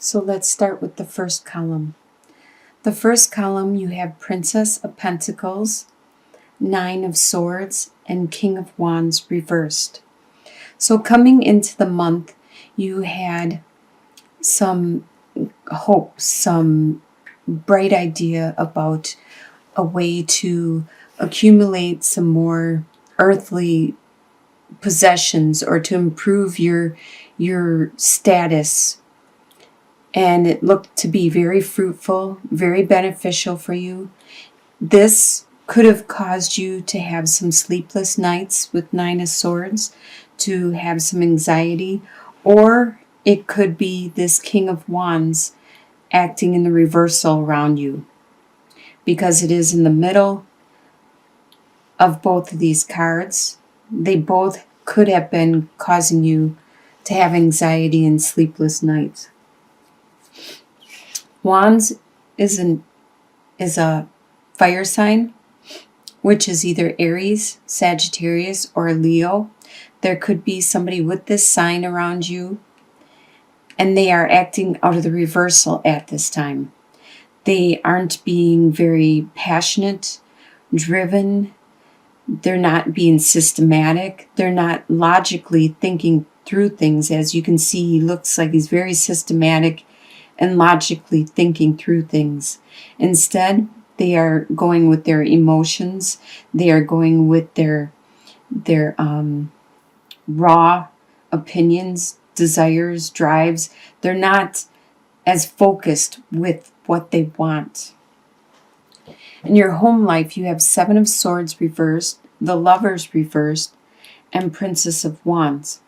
So let's start with the first column. The first column, you have Princess of Pentacles, Nine of Swords, and King of Wands reversed. So coming into the month, you had some hope, some bright idea about a way to accumulate some more earthly possessions or to improve your status. And it looked to be very fruitful, very beneficial for you. This could have caused you to have some sleepless nights with Nine of Swords, to have some anxiety, or it could be this King of Wands acting in the reversal around you, because it is in the middle of both of these cards. They both could have been causing you to have anxiety and sleepless nights. Wands is a fire sign, which is either Aries, Sagittarius, or Leo. There could be somebody with this sign around you, and they are acting out of the reversal at this time. They aren't being very passionate, driven. They're not being systematic. They're not logically thinking through things. As you can see, he looks like he's very systematic and logically thinking through things. Instead, they are going with their emotions. They are going with their raw opinions, desires, drives. They're not as focused with what they want. In your home life, you have Seven of Swords reversed, the Lovers reversed, and Princess of Wands.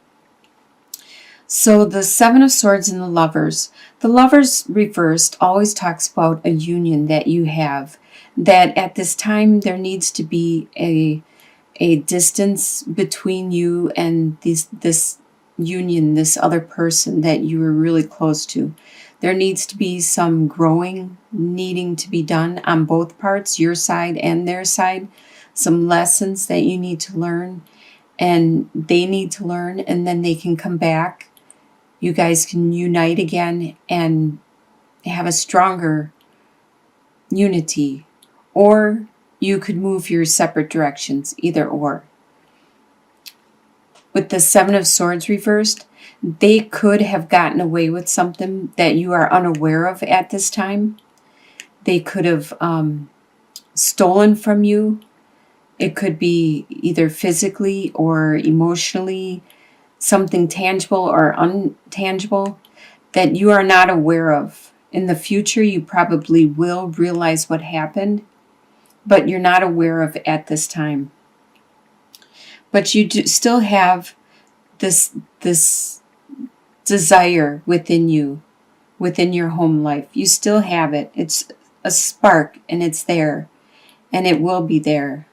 So the Seven of Swords and the Lovers reversed always talks about a union that you have, that at this time there needs to be a distance between you and this union, this other person that you were really close to. There needs to be some growing needing to be done on both parts, your side and their side, some lessons that you need to learn and they need to learn, and then they can come back. You guys can unite again and have a stronger unity, or you could move your separate directions, either or. With the Seven of Swords reversed, they could have gotten away with something that you are unaware of at this time. They could have stolen from you. It could be either physically or emotionally, something tangible or untangible that you are not aware of. In the future, you probably will realize what happened, but you're not aware of at this time. But you do still have this desire within you, within your home life. You still have it. It's a spark, and it's there, and it will be there,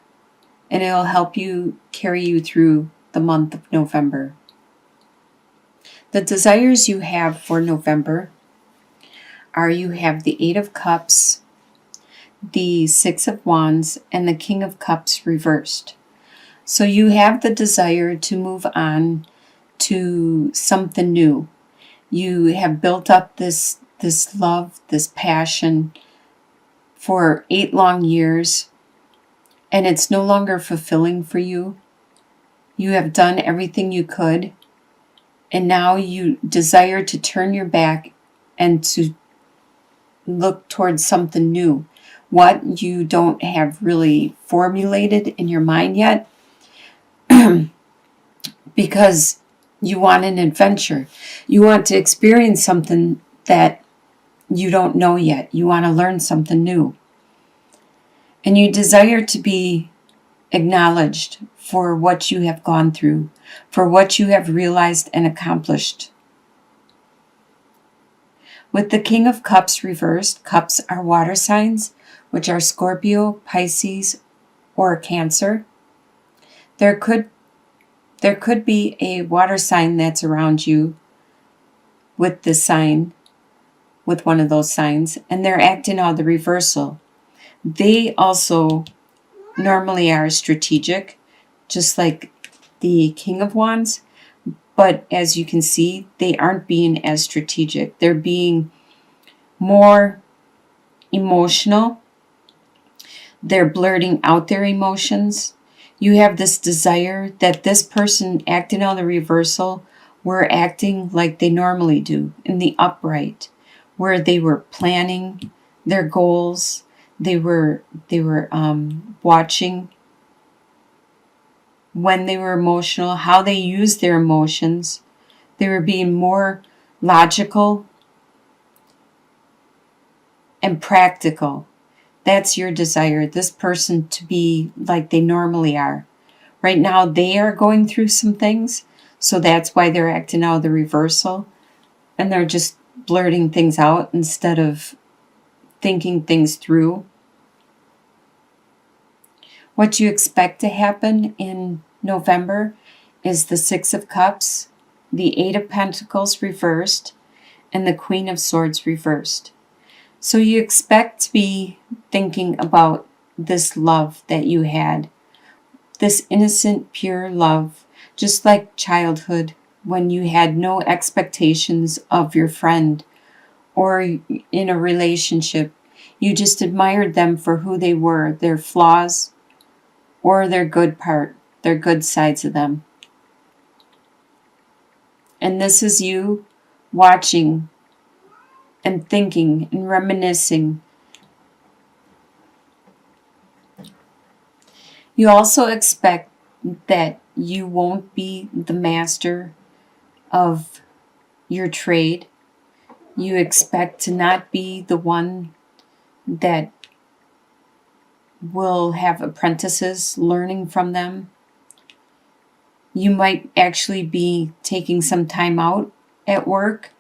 and it'll help you carry you through the month of November. The desires you have for November are, you have the Eight of Cups, the Six of Wands, and the King of Cups reversed. So you have the desire to move on to something new. You have built up this love, this passion for 8 long years, and it's no longer fulfilling for you. You have done everything you could, and now you desire to turn your back and to look towards something new. What you don't have really formulated in your mind yet, because you want an adventure. You want to experience something that you don't know yet. You want to learn something new. And you desire to be acknowledged for what you have gone through, for what you have realized and accomplished. With the King of Cups reversed, cups are water signs, which are Scorpio, Pisces, or Cancer. There could be a water sign that's around you with this sign, with one of those signs, and they're acting out the reversal. They also normally are strategic, just like the King of Wands, But as you can see, they aren't being as strategic. They're being more emotional. They're blurting out their emotions. You have this desire that this person acting on the reversal were acting like they normally do in the upright, where they were planning their goals. They were watching when they were emotional, how they used their emotions. They were being more logical and practical. That's your desire, this person to be like they normally are. Right now, they are going through some things, so that's why they're acting out of the reversal, and they're just blurting things out instead of thinking things through. What you expect to happen in November is the Six of Cups, the Eight of Pentacles reversed, and the Queen of Swords reversed. So you expect to be thinking about this love that you had, this innocent, pure love, just like childhood when you had no expectations of your friend or in a relationship. You just admired them for who they were, their flaws or their good part, their good sides of them. And this is you watching and thinking and reminiscing. You also expect that you won't be the master of your trade. You expect to not be the one that will have apprentices learning from them. You might actually be taking some time out at work,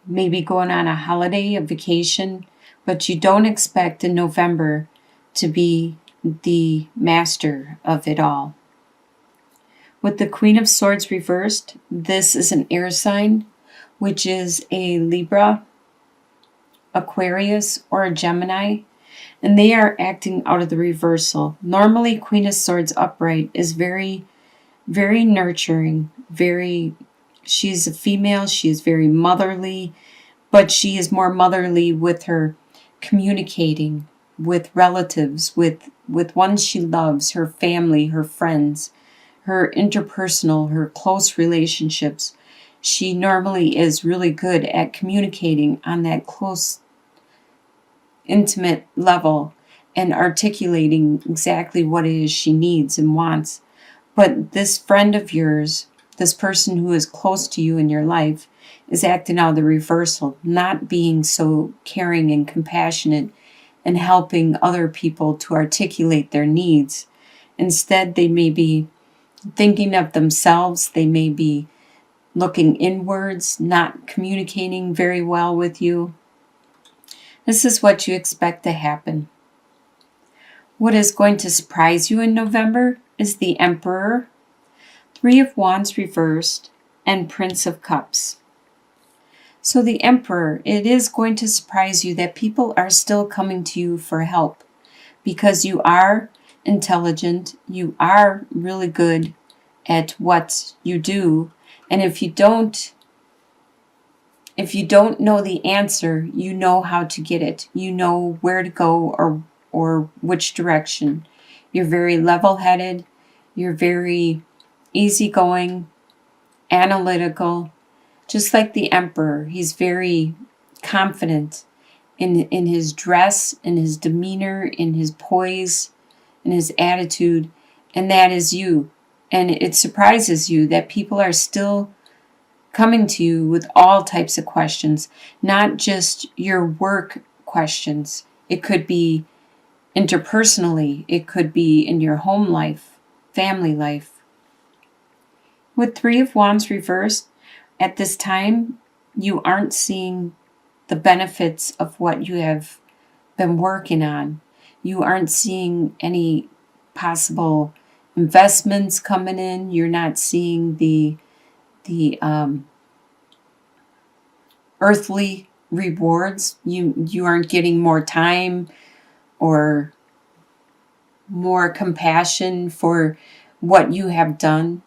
maybe going on a holiday, a vacation, but you don't expect in November to be the master of it all. With the Queen of Swords reversed, this is an air sign, which is a Libra, Aquarius, or a Gemini, and they are acting out of the reversal. Normally, Queen of Swords upright is very, very nurturing, she's a female, she is very motherly, but she is more motherly with her communicating with relatives, with ones she loves, her family, her friends, her interpersonal, her close relationships. She normally is really good at communicating on that close, intimate level and articulating exactly what it is she needs and wants. But this friend of yours, this person who is close to you in your life, is acting out of the reversal, not being so caring and compassionate and helping other people to articulate their needs. Instead, they may be thinking of themselves. They may be looking inwards, not communicating very well with you. This is what you expect to happen. What is going to surprise you in November is the Emperor, Three of Wands reversed, and Prince of Cups. So the Emperor, it is going to surprise you that people are still coming to you for help because you are intelligent, you are really good at what you do, and if you don't know the answer, you know how to get it. You know where to go or which direction. You're very level-headed, you're very easygoing, analytical. Just like the Emperor, he's very confident in his dress, in his demeanor, in his poise, in his attitude, and that is you. And it surprises you that people are still coming to you with all types of questions, not just your work questions. It could be interpersonally, it could be in your home life, family life. With Three of Wands reversed, at this time, you aren't seeing the benefits of what you have been working on. You aren't seeing any possible investments coming in. You're not seeing the earthly rewards. You aren't getting more time or more compassion for what you have done.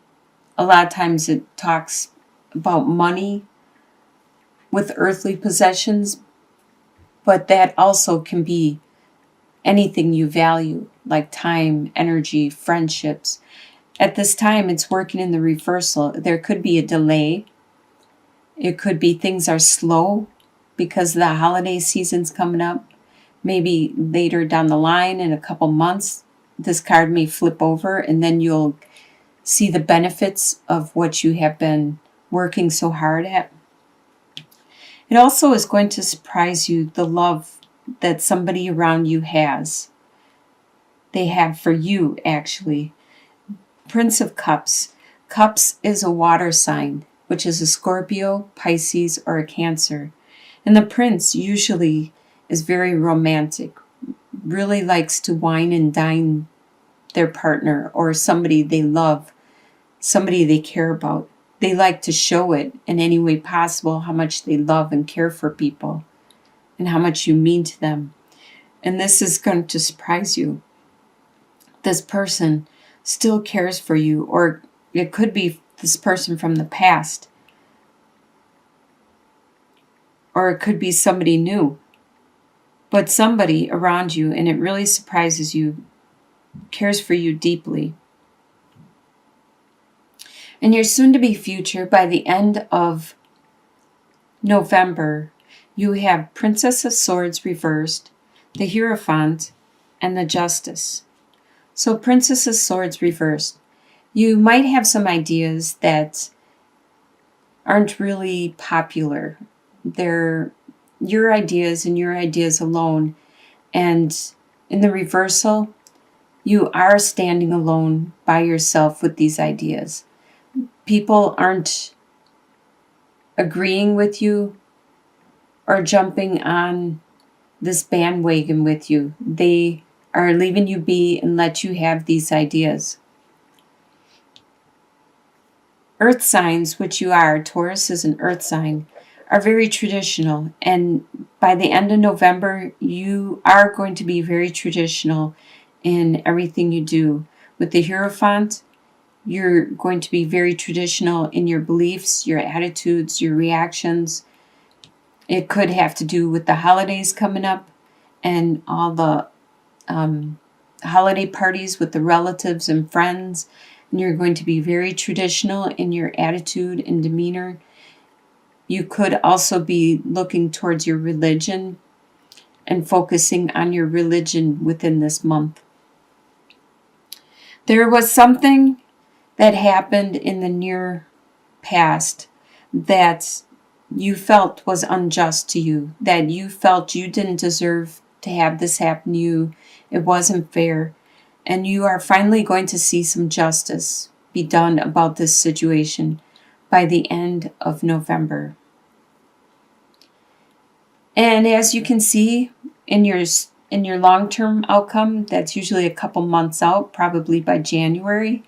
a lot of times it talks about money with earthly possessions, but that also can be anything you value, like time, energy, friendships. At this time, it's working in the reversal. There could be a delay. It could be things are slow because the holiday season's coming up. Maybe later down the line in a couple months, this card may flip over and then you'll see the benefits of what you have been working so hard at. It also is going to surprise you, the love that somebody around you has. They have for you, actually. Prince of Cups. Cups is a water sign, which is a Scorpio, Pisces, or a Cancer. And the prince usually is very romantic, really likes to wine and dine their partner or somebody they love, somebody they care about. They like to show it in any way possible how much they love and care for people and how much you mean to them. And this is going to surprise you. This person still cares for you, or it could be this person from the past, or it could be somebody new, but somebody around you, and it really surprises you, cares for you deeply. In your soon-to-be future, by the end of November, you have Princess of Swords reversed, the Hierophant, and the Justice. So Princess of Swords reversed. You might have some ideas that aren't really popular. They're your ideas and your ideas alone. And in the reversal, you are standing alone by yourself with these ideas. People aren't agreeing with you or jumping on this bandwagon with you. They are leaving you be and let you have these ideas. Earth signs, which you are, Taurus is an earth sign, are very traditional. And by the end of November, you are going to be very traditional in everything you do. With the Hierophant, you're going to be very traditional in your beliefs, your attitudes, your reactions. It could have to do with the holidays coming up and all the holiday parties with the relatives and friends. And you're going to be very traditional in your attitude and demeanor. You could also be looking towards your religion and focusing on your religion within this month. There was something that happened in the near past that you felt was unjust to you, that you felt you didn't deserve to have this happen to you. It wasn't fair. And you are finally going to see some justice be done about this situation by the end of November. And as you can see in your long-term outcome, that's usually a couple months out, probably by January,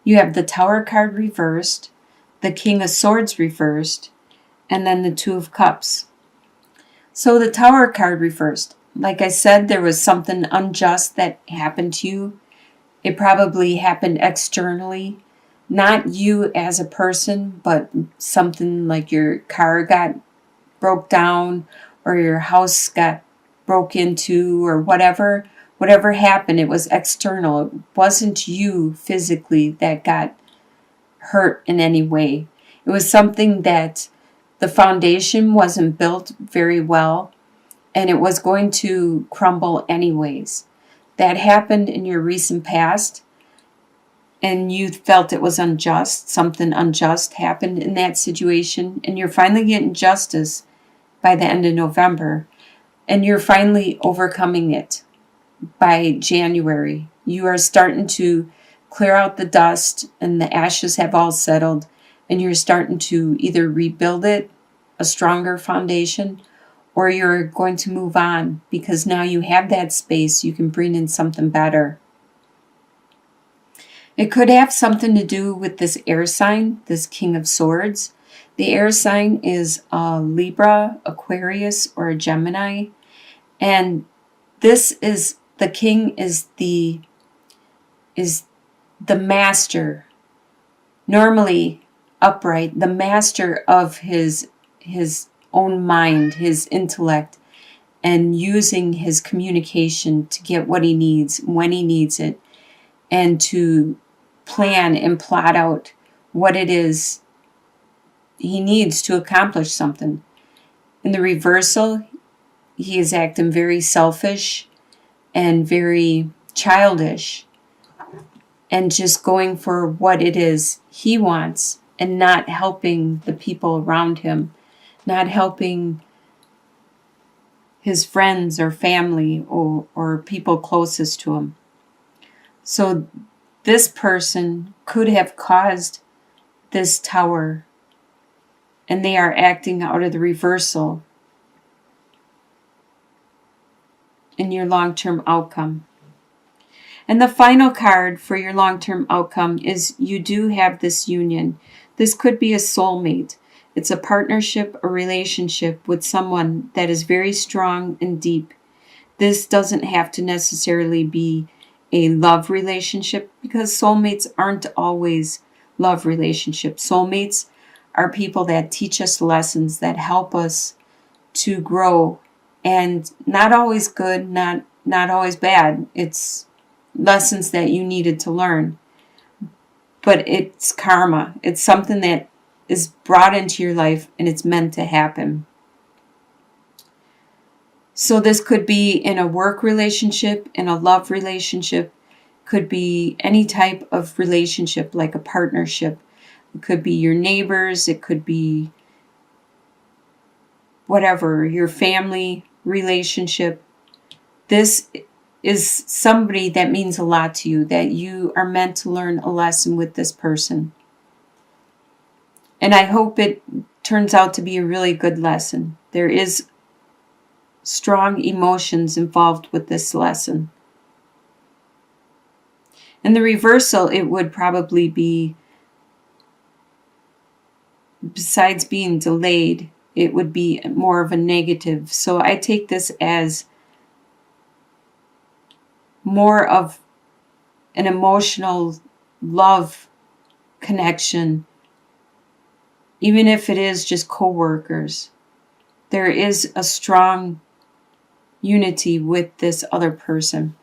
you have the Tower card reversed, the King of Swords reversed, and then the Two of Cups. So the Tower card reversed. Like I said, there was something unjust that happened to you. It probably happened externally. Not you as a person, but something like your car got broke down or your house got broke into or whatever. Whatever happened, it was external. It wasn't you physically that got hurt in any way. It was something that the foundation wasn't built very well, and it was going to crumble anyways. That happened in your recent past, and you felt it was unjust. Something unjust happened in that situation, and you're finally getting justice by the end of November, and you're finally overcoming it. By January, you are starting to clear out the dust and the ashes have all settled, and you're starting to either rebuild it, a stronger foundation, or you're going to move on because now you have that space. You can bring in something better. It could have something to do with this air sign, this King of Swords. The air sign is a Libra, Aquarius, or a Gemini, and this is the king is the master. normally upright, the master of his own mind, his intellect, and using his communication to get what he needs when he needs it, and to plan and plot out what it is he needs to accomplish something. In the reversal, he is acting very selfish and very childish, and just going for what it is he wants, and not helping the people around him, not helping his friends or family or people closest to him. So this person could have caused this tower, and they are acting out of the reversal in your long-term outcome. And the final card for your long-term outcome is you do have this union. This could be a soulmate. It's a partnership, a relationship with someone that is very strong and deep. This doesn't have to necessarily be a love relationship, because soulmates aren't always love relationships. Soulmates are people that teach us lessons, that help us to grow, and not always good, not always bad. It's lessons that you needed to learn. But it's karma. It's something that is brought into your life, and it's meant to happen. So this could be in a work relationship, in a love relationship, could be any type of relationship, like a partnership. It could be your neighbors, it could be whatever, your family relationship. This is somebody that means a lot to you, that you are meant to learn a lesson with this person. And I hope it turns out to be a really good lesson. There is strong emotions involved with this lesson. In the reversal, it would probably be, besides being delayed, it would be more of a negative. So I take this as more of an emotional love connection, even if it is just co-workers. There is a strong unity with this other person.